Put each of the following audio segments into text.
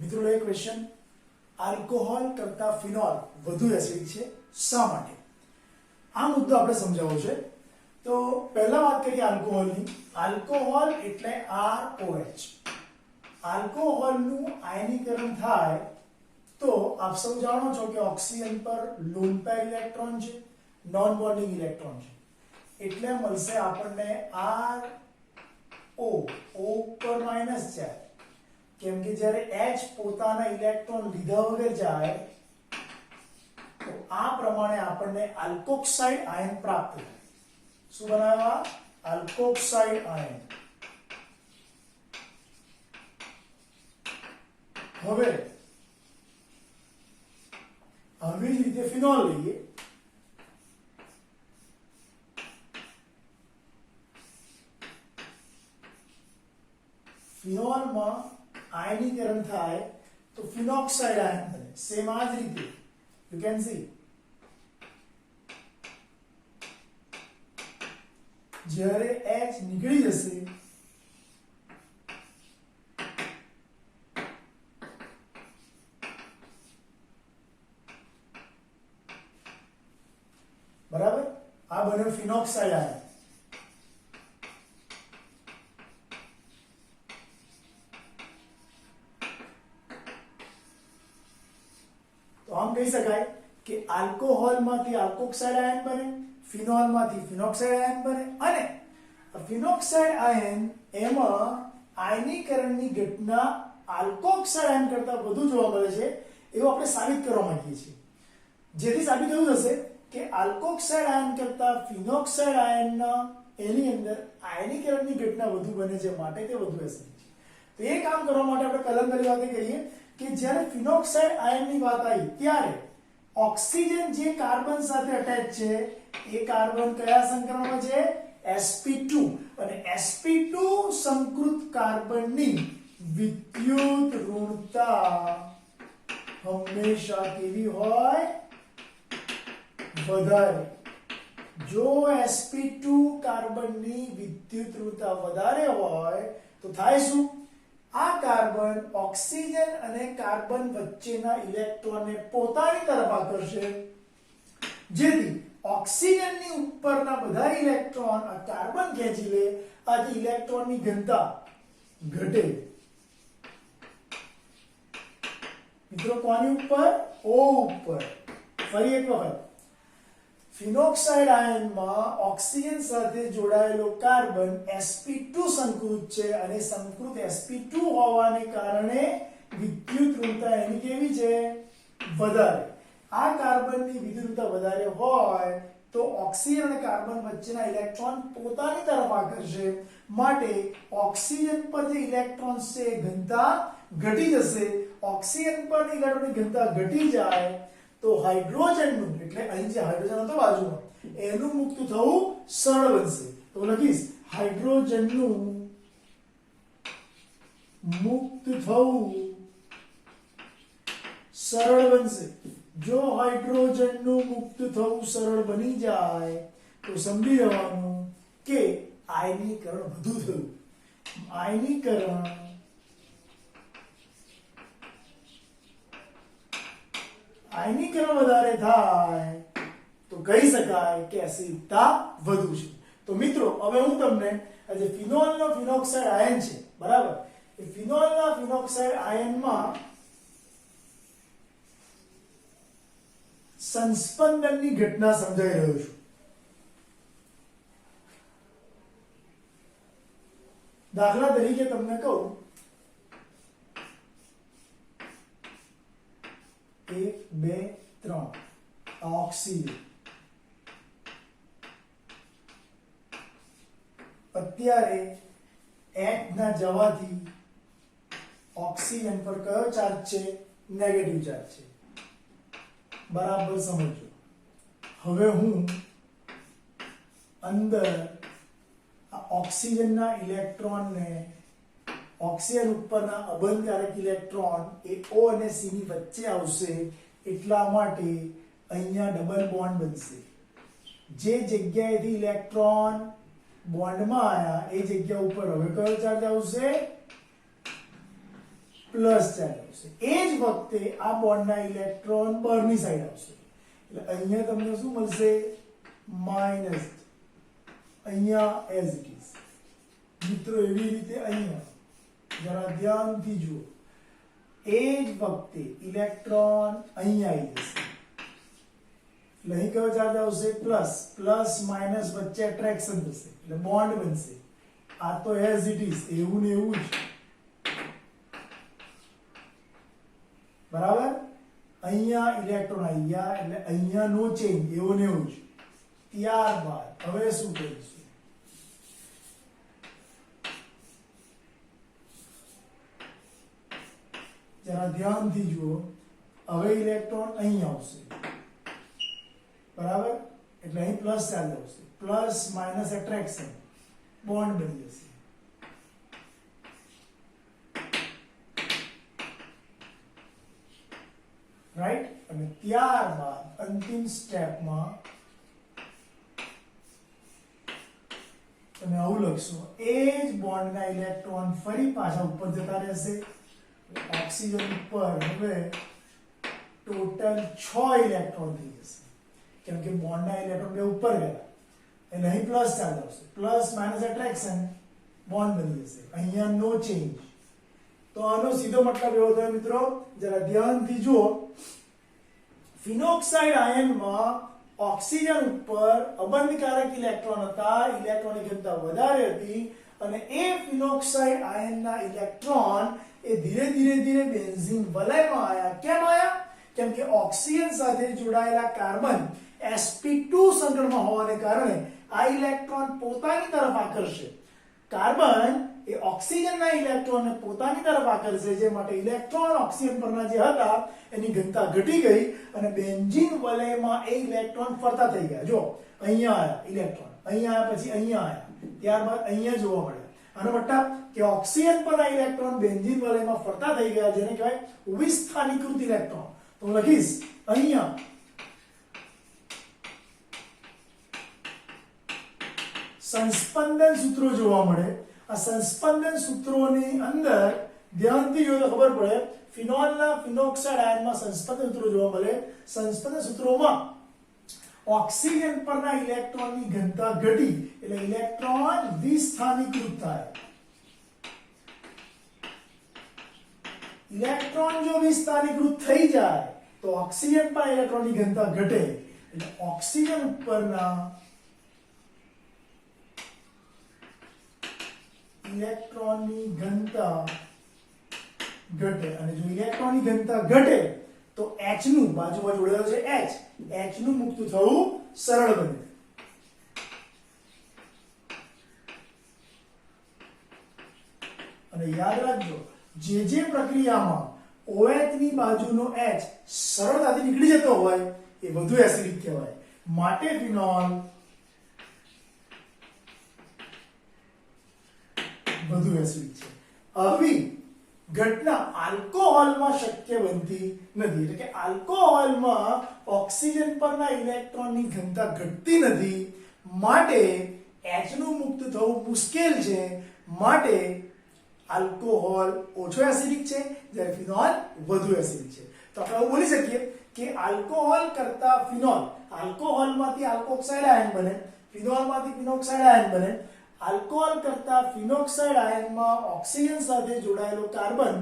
મિત્રો એક question, alcohol કરતા ફિનોલ વધુ એસિડિક છે, શા માટે? આ મુદ્દો આપણે સમજાવવો છે. તો પહેલા વાત કરીએ આલ્કોહોલની. આલ્કોહોલ એટલે ROH. આલ્કોહોલનું આયનીકરણ થાય તો આપ સૌ જાણો છો કે ઓક્સિજન પર લોન પેર ઇલેક્ટ્રોન છે, નોન બોન્ડિંગ ઇલેક્ટ્રોન છે, એટલે મળશે આપણને RO, O પર માઈનસ જાય, કેમ કે જ્યારે H પોતાના ઇલેક્ટ્રોન લીધા વગર જાય તો આ પ્રમાણે આપણને આલ્કોક્સાઇડ આયન પ્રાપ્ત થાય. શું બનાવવા? Alkoxide ion. હવે આવી જ રીતે ફિનોલ લઈએ. ફિનોલમાં આયનીકરણ થાય તો ફિનોક્સાઇડ આયન બને. સેમ આ જ રીતે યુ કેન સી જ્યારે H નીકળી જશે બરાબર, આ બન્યો ફિનોક્સાઇડ આયન. તો આમ કહી શકાય કે આલ્કોહોલમાંથી આલ્કોક્સાઇડ આયન બને, ફિનોલમાંથી ફિનોક્સાઇડ આયન બને, અને ફિનોક્સાઇડ આયન એમાં આયનીકરણની ઘટના આલ્કોક્સાઇડ આયન કરતાં વધુ જોવા મળે છે એવું આપણે સાબિત કરવા માંગીએ છીએ. જેથી સાબિત એવું થશે કે આલ્કોક્સાઇડ આયન કરતાં ફિનોક્સાઇડ આયનના એની અંદર આયનીકરણની ઘટના વધુ બને છે, માટે તે વધુ એસિડિક છે. તો એ કામ કરવા માટે આપણે કલમની વાત કરીએ કે જ્યારે ફિનોક્સાઇડ આયનની વાત આવી ત્યારે ઓક્સિજન જે કાર્બન સાથે અટેચ છે એ કાર્બન કયા સંક્રમણમાં છે? sp2. અને sp2 સંકૃત કાર્બનની વિદ્યુત ઋણતા હંમેશા કેવી હોય? વધારે. જો sp2 કાર્બનની વિદ્યુત ઋણતા વધારે હોય તો થાય શું? આ કાર્બન ઓક્સિજન અને કાર્બન વચ્ચેના ઇલેક્ટ્રોનને પોતાની તરફ આકર્ષે, જેથી ઓક્સિજનની ઉપરના બધા ઇલેક્ટ્રોન આ કાર્બન ખેંચી લે, આથી ઇલેક્ટ્રોનની ઘનતા ઘટે. મિત્રો કોની ઉપર? O ઉપર. ફરી એક વખત, ફિનોક્સાઇડ આયનમાં ઓક્સિજન સાથે જોડાયેલો કાર્બન sp2 સંકૃત છે અને સંકૃત sp2 હોવાને કારણે વિદ્યુત ઋણતા એની કેવી છે? વધારે. આ કાર્બનની વિદ્યુત ઋણતા વધારે હોય તો ઓક્સિજન અને કાર્બન વચ્ચેના ઇલેક્ટ્રોન પોતાની તરફ આકર્ષે, માટે ઓક્સિજન પર જે ઇલેક્ટ્રોન છે ઘનતા ઘટી જશે. ઓક્સિજન પરની ઇલેક્ટ્રોનની ઘનતા ઘટી જાય તો હાઇડ્રોજનનું, એટલે અહીં જે હાઇડ્રોજન હતો બાજુમાં, એનું મુક્ત થવું સરળ બનશે. તો લખીશ હાઇડ્રોજનનું મુક્ત થવું સરળ બનશે. જો હાઇડ્રોજનનું મુક્ત થવું સરળ બની જાય તો સમજી જવાનું કે આયનીકરણ વધુ થયું. આયનીકરણ વધારે થાય તો કહી શકાય કે એસિડિકતા વધુ છે. તો મિત્રો હવે હું તમને આ જે ફિનોલનો ફિનોક્સાઇડ આયન છે, બરાબર, એ ફિનોલના ફિનોક્સાઇડ આયનમાં સંસ્પંદનની ઘટના સમજાઈ રહ્યો છું. દાખલા તરીકે તમને કહું, 1 2 3 ઓક્સિજન અત્યારે H ના જવાથી ઓક્સિજન પર કયો ચાર્જ છે? નેગેટિવ ચાર્જ છે. બરાબર સમજો. હવે હું અંદર આ ઓક્સિજનના ઇલેક્ટ્રોનને, ઓક્સિજન ઉપરના અબંધકારક ઇલેક્ટ્રોન એ O અને C ની વચ્ચે આવશે, એટલા માટે અહીંયા ડબલ બોન્ડ બનશે. જે જગ્યાએથી ઇલેક્ટ્રોન બોન્ડમાં આયા એ જગ્યા ઉપર હવે કયો ચાર્જ આવશે? પ્લસ ચાર્જ આવશે. એ જ વખતે આ બોન્ડના ઇલેક્ટ્રોન બહારની સાઈડ આવશે એટલે અહીંયા તમને શું મળશે માઇનસ. અહીંયા એઝ ઇટ ઇઝ મિત્રો એવી રીતે અહીંયા જરા ધ્યાનથી જુઓ. એ જ વખતે ઇલેક્ટ્રોન અહીંયા આવી જશે એટલે અહીં કયો ચાર્જ આવશે પ્લસ. પ્લસ માઇનસ વચ્ચે એટ્રેક્શન થશે એટલે બોન્ડ બનશે. આ તો એઝ ઇટ ઇઝ એવું ને એવું જ બરાબર. અહીંયા ઇલેક્ટ્રોન અહીંયા એટલે અહીંયા નો ચેન્જ એવું ને એવું જ. ત્યારબાદ હવે શું કરીશું જરા ધ્યાનથી જુઓ. હવે ઇલેક્ટ્રોન અહીં આવશે બરાબર એટલે અહીં પ્લસ ચાર્જ આવશે. પ્લસ માઇનસ એટ્રેક્શન બોન્ડ બની જશે. રાઈટ. અને ત્યારબાદ અંતિમ સ્ટેપમાં તમે આવું લખશો. એ જ બોન્ડના ઇલેક્ટ્રોન ફરી પાછા ઉપર જતા રહેશે. ઓક્સિજન ઉપર હવે ટોટલ 6 ઇલેક્ટ્રોન થઈ જશે કેમ કે બોન્ડના ઇલેક્ટ્રોન બે ઉપર ગયા એટલે અહીં પ્લસ ચાર્જ આવશે. પ્લસ માઇનસ એટ્રેક્શન બોન્ડ બની જશે. અહીંયા નો ચેન્જ. તો આનો સીધો મતલબ એવો થયો મિત્રો જરા ધ્યાનથી જુઓ. ફિનોક્સાઇડ આયનમાં ઓક્સિજન ઉપર અબંધકારક ઇલેક્ટ્રોન હતા. ઇલેક્ટ્રોનની ઘનતા વધારે હતી અને એ ફિનોક્સાઇડ આયનના ઇલેક્ટ્રોન એ ધીરે ધીરે બેન્ઝીન વલયમાં આયા. કેમ આયા? કેમ કે ઓક્સિજન સાથે જોડાયેલા કાર્બન sp2 સંકળમાં હોવાને કારણે આ ઇલેક્ટ્રોન પોતાની તરફ આકર્ષે. કાર્બન એ ઓક્સિજનના ઇલેક્ટ્રોનને પોતાની તરફ આકર્ષે છે માટે ઇલેક્ટ્રોન ઓક્સિજન પરના જે હતા એની ઘનતા ઘટી ગઈ અને બેન્ઝીન વલયમાં એ ઇલેક્ટ્રોન ફરતા થઈ ગયા. જો અહીંયા આયા ઇલેક્ટ્રોન, અહીંયા આયા, પછી અહીંયા આયા, ત્યારબાદ અહીંયા જોવા મળ્યા. આનો મતલબ કે ઓક્સિજન પરના ઇલેક્ટ્રોન બેન્ઝીન વલયમાં ફરતા થઈ ગયા જેને કહેવાય વિસ્થાનીકૃત ઇલેક્ટ્રોન. તો હું લખીશ અહીંયા સંસ્પંદન સૂત્રો જોવા મળે. આ સંસ્પંદન સૂત્રોની અંદર ધ્યાનથી જોઈએ તો ખબર પડે ફિનોલના ફિનોક્સાઇડ આયનમાં સંસ્પંદન સૂત્રો જોવા મળે. સંસ્પંદન સૂત્રોમાં ઓક્સિજન પરના ઇલેક્ટ્રોનની ઘનતા ઘટી એટલે ઇલેક્ટ્રોન વિસ્થાનીકૃત થાય. ઇલેક્ટ્રોન જો વિસ્થાનીકૃત થઈ જાય તો ઓક્સિજન પર ઇલેક્ટ્રોનની ઘનતા ઘટે એટલે ઓક્સિજન ઉપરના ઇલેક્ટ્રોનની ઘનતા ઘટે અને જો ઇલેક્ટ્રોનની ઘનતા ઘટે તો H નું બાજુમાં જોડેલો છે H નું મુક્ત થવું સરળ બને. અને યાદ રાખજો જે પ્રક્રિયામાં OH ની બાજુનો H સરળતાથી નીકળી જતો હોય એ વધુ એસિડિક કહેવાય. માટે ફિનોલ વધુ એસિડિક છે. આવી ઘટના આલ્કોહોલમાં શક્ય બનતી નથી. એટલે કે આલ્કોહોલમાં ઓક્સિજન પરના ઇલેક્ટ્રોનની ઘનતા ઘટતી નથી માટે H નું મુક્ત થવું મુશ્કેલ છે. માટે આલ્કોહોલ ઓછો એસિડિક છે જ્યારે ફિનોલ વધુ એસિડિક છે. તો આપણે એવું બોલી શકીએ કે આલ્કોહોલ કરતા ફિનોલ, આલ્કોહોલમાંથી આલ્કોક્સાઇડ આયન બને, ફિનોલમાંથી ફિનોક્સાઇડ આયન બને. આલ્કોહોલ કરતા ફિનોક્સાઇડ આયનમાં ઓક્સિજન સાથે જોડાયેલો કાર્બન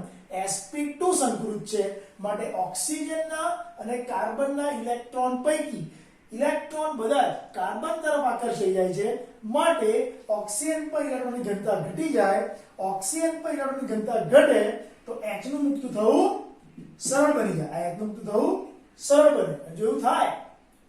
sp2 સંકૃત છે માટે ઓક્સિજનના અને કાર્બનના ઇલેક્ટ્રોન પૈકી ઇલેક્ટ્રોન બધા કાર્બન તરફ આકર્ષાઈ જાય છે માટે ઓક્સિજન પર ઇલેક્ટ્રોનની ઘનતા ઘટી જાય. ઓક્સિજન પર ઇલેક્ટ્રોનની ઘનતા ઘટે તો H નું મુક્ત થવું સરળ બની જાય. આ H નું મુક્ત થવું સરળ બને. જો એવું થાય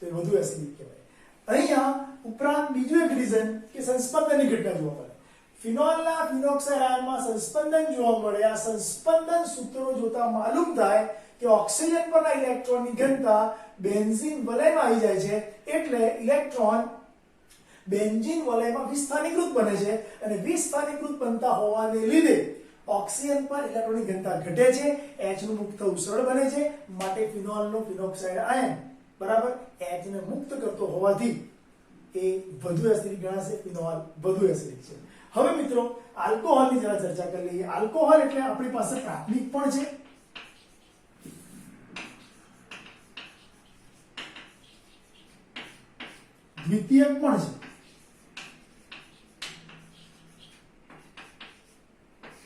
તો એ વધુ એસિડિક કહેવાય. અહીંયા ઉપરાંત બીજું એક રીઝન કે સંસ્પંદનની ઘટના જોવા મળે. ફિનોલના ફિનોક્સાઇડ આયનમાં સંસ્પંદન જોવા મળે. આ સંસ્પંદન સૂત્રો જોતા માલુમ થાય કે ઓક્સિજન પરના ઇલેક્ટ્રોનની ઘનતા બેન્ઝીન વલયમાં આવી જાય છે એટલે ઇલેક્ટ્રોન બેન્ઝીન વલયમાં વિસ્થાનીકૃત બને છે અને વિસ્થાનીકૃત બનતા હોવાને લીધે ઓક્સિજન પર ઇલેક્ટ્રોનની ઘનતા ઘટે છે. H નું મુક્ત થવું સરળ બને છે માટે ફિનોલનો ફિનોક્સાઇડ આયન બરાબર H ને મુક્ત કરતો હોવાથી એ વધુ એસિડિક ગણાશે. ફિનોલ વધુ એસિડિક છે. હવે મિત્રો આલ્કોહોલની જરા ચર્ચા કરી લઈએ. આલ્કોહોલ એટલે આપણી પાસે પ્રાથમિક પણ છે દ્વિતીયક પણ છે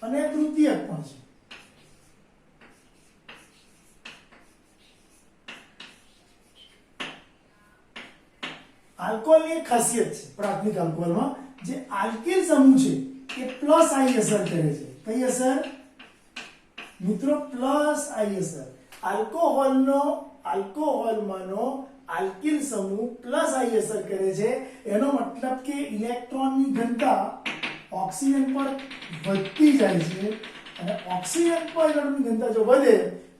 અને તૃતીયક પણ છે. આલ્કોહોલની એક ખાસિયત છે પ્રાથમિક આલ્કોહોલમાં, જે આલ્કિલ સમૂહ છે એ પ્લસ આઈ અસર કરે છે. કઈ અસર મિત્રો? પ્લસ આઈ અસર. આલ્કોહોલમાંનો આલ્કિલ સમૂહ પ્લસ આઈ અસર કરે છે. એનો મતલબ કે ઇલેક્ટ્રોનની ઘનતા ઓક્સિજન પર વધતી જાય છે અને ઓક્સિજન પર ઇલેક્ટ્રોનની ઘનતા જો વધે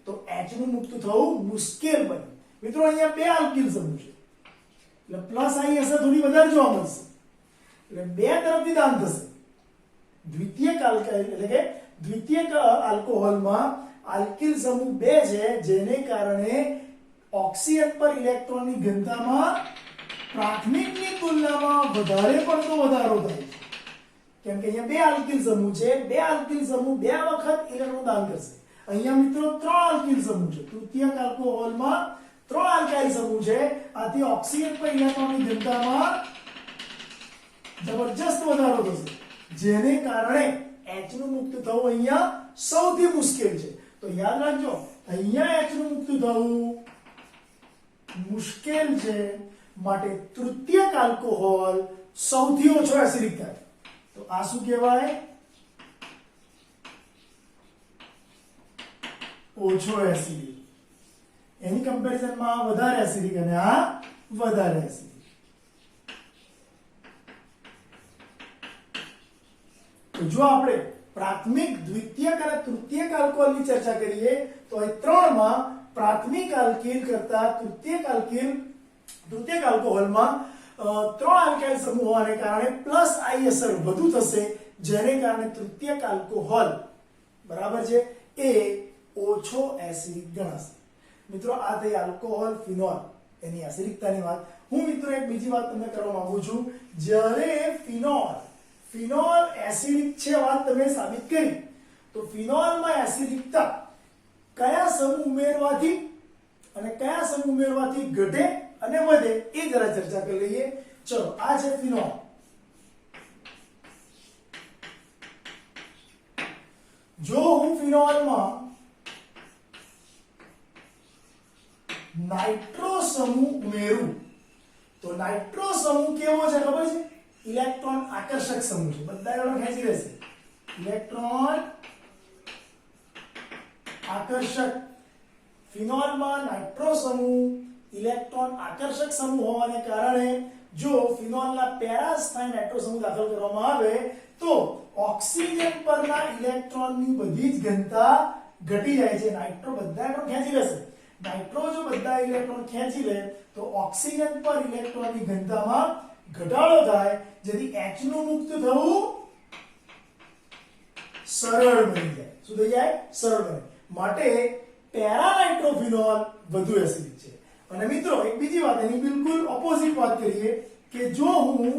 તો H નું મુક્ત થવું મુશ્કેલ બને. મિત્રો અહીંયા બે આલ્કિલ સમૂહ છે એટલે પ્લસ આઈ અસર થોડી વધારે જોવા મળશે, એટલે બે તરફથી દાન થશે. દ્વિતીયક આલ્કોહોલમાં આલ્કિલ સમૂહ બે છે, જેને કારણે ઓક્સિજન પર ઇલેક્ટ્રોનની ઘનતામાં પ્રાથમિકની તુલનામાં વધારે પડતો વધારો થાય છે. કેમ કે અહીંયા બે આલ્કિલ સમૂહ છે, બે આલ્કિલ સમૂહ બે વખત ઇલેક્ટ્રોન દાન કરશે. અહીંયા મિત્રો ત્રણ આલ્કિલ સમૂહ છે. તૃતીયક આલ્કોહોલમાં ત્રણ આલ્કાઇલ સમૂહ છે, આથી ઓક્સિજન પર ઇલેક્ટ્રોનની ઘનતામાં જબરજસ્ત વધારો થશે, જેને કારણે H નું મુક્ત થવું અહીંયા સૌથી મુશ્કેલ છે. તો યાદ રાખજો, અહીંયા H નું મુક્ત થવું મુશ્કેલ છે, માટે તૃતીયક આલ્કોહોલ સૌથી ઓછો એસિડિક થાય. તો આ શું કહેવાય? ઓછો એસિડિક. એની કમ્પેરિઝનમાં આ વધારે એસિડિક અને આ વધારે એસિડિક. તો જો આપણે પ્રાથમિક, દ્વિતીયક અને તૃતીયક આલ્કોહોલની ચર્ચા કરીએ તો અહીં ત્રણમાં પ્રાથમિક આલ્કિલ કરતા તૃતીયક આલ્કોહોલમાં ત્રણ આલ્કાઇલ સમૂહ હોવાને કારણે પ્લસ આઈ અસર વધુ થશે, જેને કારણે તૃતીયક આલ્કોહોલ બરાબર છે એ ઓછો એસિડિક ગણાશે. મિત્રો આ થઈ આલ્કોહોલ, ફિનોલ એની એસિડિકતાની વાત. હું મિત્રો એક બીજી વાત તમને કરવા માંગુ છું. જ્યારે ફિનોલ એસિડિક છે વાત તમે સાબિત કરી, તો ફિનોલમાં એસિડિકતા કયા સમૂહ ઉમેરવાથી અને કયા સમૂહ ઉમેરવાથી ઘટે અને વધે એ જરા ચર્ચા કરી લઈએ. ચલો, આ છે ફિનોલ. જો હું ફિનોલમાં નાઇટ્રો સમૂહ ઉમેરું તો નાઇટ્રો સમૂહ કેવો છે ખબર છે? ઇલેક્ટ્રોન આકર્ષક સમૂહ છે. બધા ઇલેક્ટ્રોન ખેંચી લેશે. ઇલેક્ટ્રોન આકર્ષક. ફિનોલમાં નાઇટ્રો સમૂહ ઇલેક્ટ્રોન આકર્ષક સમૂહ હોવાને કારણે જો ફિનોલના પેરા સ્થાને નાઇટ્રો સમૂહ દાખલ કરવામાં આવે તો ઓક્સિજન પરના ઇલેક્ટ્રોનની બધી જ ઘનતા ઘટી જાય છે. નાઇટ્રો બધા ઇલેક્ટ્રોન ખેંચી લેશે. નાઇટ્રો જો બધા ઇલેક્ટ્રોન ખેંચી લે તો ઓક્સિજન પર ઇલેક્ટ્રોનની ઘનતામાં ઘટાડો થાય, જેથી H નું મુક્ત થવું સરળ બની જાય. શું થઈ જાય? સરળ બને. માટે પેરા નાઇટ્રોફિનોલ વધુ એસિડિક છે. અને મિત્રો એક બીજી વાત, એની બિલકુલ ઓપોઝિટ વાત કરીએ કે જો હું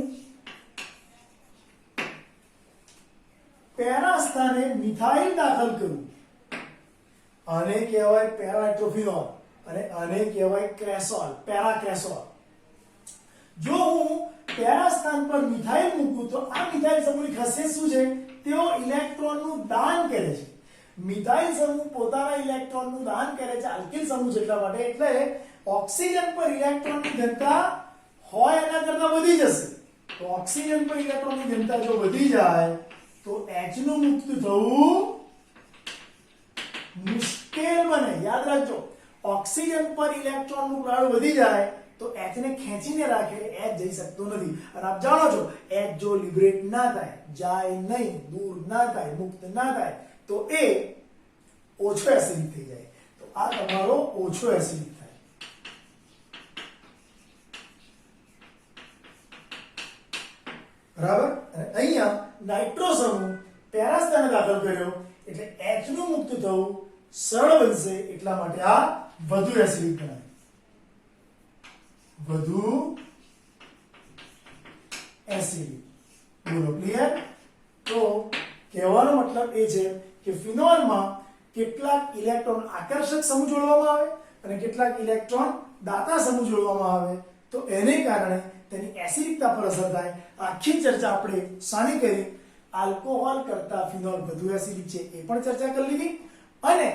પેરા સ્થાને મિથાઇલ દાખલ કરું, આને કહેવાય પેરાનાઇટ્રોફિનોલ અને આને કહેવાય ક્રેસોલ, પેરાક્રેસોલ. જો હું પેરા સ્થાન પર મિથાઇલ મૂકું તો આ મિથાઇલ સમૂહની ખાસિયત શું છે? તેઓ ઇલેક્ટ્રોનનું દાન કરે છે. મિથાઇલ સમૂહ પોતાના ઇલેક્ટ્રોનનું દાન કરે છે આલ્કિલ સમૂહ જેટલા માટે, એટલે ઓક્સિજન પર ઇલેક્ટ્રોનની ઘનતા હોય એના કરતા વધી જશે. તો ઓક્સિજન પર ઇલેક્ટ્રોનની ઘનતા જો વધી જાય તો H નું મુક્ત થવું મુશ્કેલ બને. યાદ રાખજો, ઓક્સિજન પર ઇલેક્ટ્રોનનું પ્રમાણ વધી જાય તો H ને ખેંચીને રાખે, H જઈ શકતો નથી. અને આપ જાણો છો, H જો લિબરેટ ના થાય, જાય નહીં, દૂર ના થાય, મુક્ત ના થાય તો એ ઓછો એસિડિક થઈ જાય. તો આ તમારો ઓછો એસિડિક થાય. બરાબર? અને અહીંયા નાઇટ્રો સમૂહ પેરા સ્થાને દાખલ કર્યો એટલે H નું મુક્ત થવું સરળ બનશે, એટલા માટે આ વધુ એસિડિક ગણાય. વધુ એસિડિક. બોલો ક્લિયર? તો કહેવાનો મતલબ એ છે કે ફિનોલમાં કેટલાક ઇલેક્ટ્રોન આકર્ષક સમૂહ જોડવામાં આવે અને કેટલાક ઇલેક્ટ્રોન દાતા સમૂહ જોડવામાં આવે, તો એને કારણે તેની એસિડિકતા પર અસર થાય. આખી ચર્ચા આપણે શાની કરી? આલ્કોહોલ કરતા ફિનોલ વધુ એસિડિક છે એ પણ ચર્ચા કરી લીધી, અને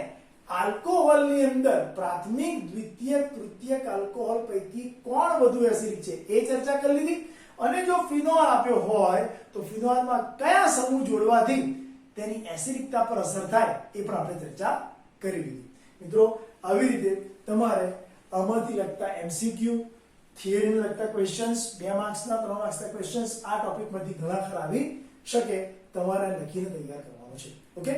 આલ્કોહોલની અંદર પ્રાથમિક, દ્વિતીયક, તૃતીયક આલ્કોહોલ પૈકી કોણ વધુ એસિડિક છે એ ચર્ચા કરી લીધી. અને જો ફિનોલ આપ્યો હોય તો ફિનોલમાં કયા સમૂહ જોડવાથી તેની એસિડિકતા પર અસર થાય એ પણ આપણે ચર્ચા કરી લીધી. મિત્રો, આવી રીતે તમારે આમાંથી લગતા MCQ, થિયરીને લગતા ક્વેશ્ચન્સ, 2 માર્ક્સના 3 માર્ક્સના ક્વેશ્ચન્સ આ ટોપિકમાંથી ઘણા ખરા આવી શકે, તમારે લખીને તૈયાર કરવાનો છે. ઓકે.